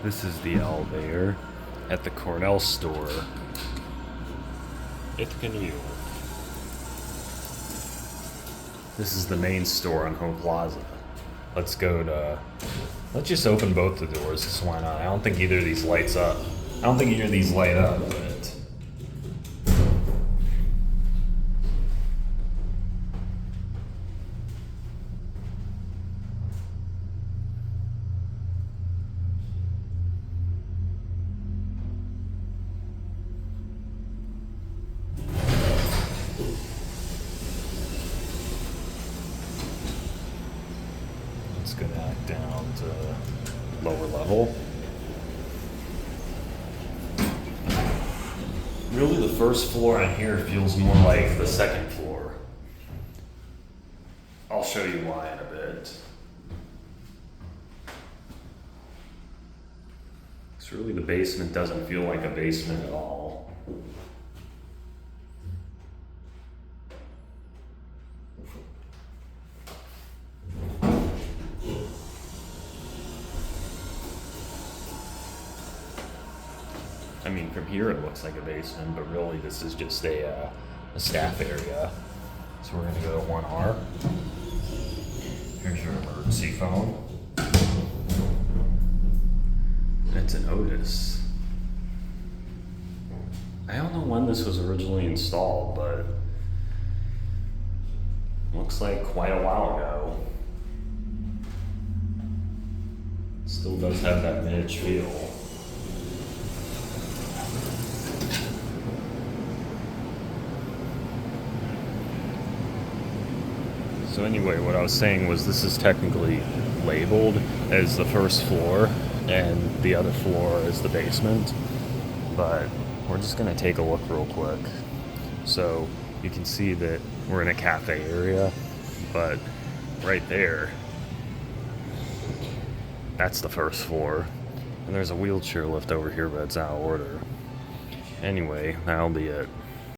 This is the elevator at the Cornell store, Ithaca, New York. This is the main store on Home Plaza. Let's just open both the doors, just why not? I don't think either of these lights up. I don't think either of these light up, but... Let's go back down to lower level. Really, the first floor on here feels more like the second floor. I'll show you why in a bit. Because really, the basement doesn't feel like a basement at all. I mean, from here it looks like a basement, but really this is just a staff area. So we're gonna go to 1R. Here's your emergency phone. It's an Otis. I don't know when this was originally installed, but looks like quite a while ago. Still does have that vintage feel. So anyway, what I was saying was this is technically labeled as the first floor and the other floor is the basement, but we're just gonna take a look real quick. So you can see that we're in a cafe area, but right there, that's the first floor. And there's a wheelchair lift over here, but it's out of order. Anyway, that'll be it.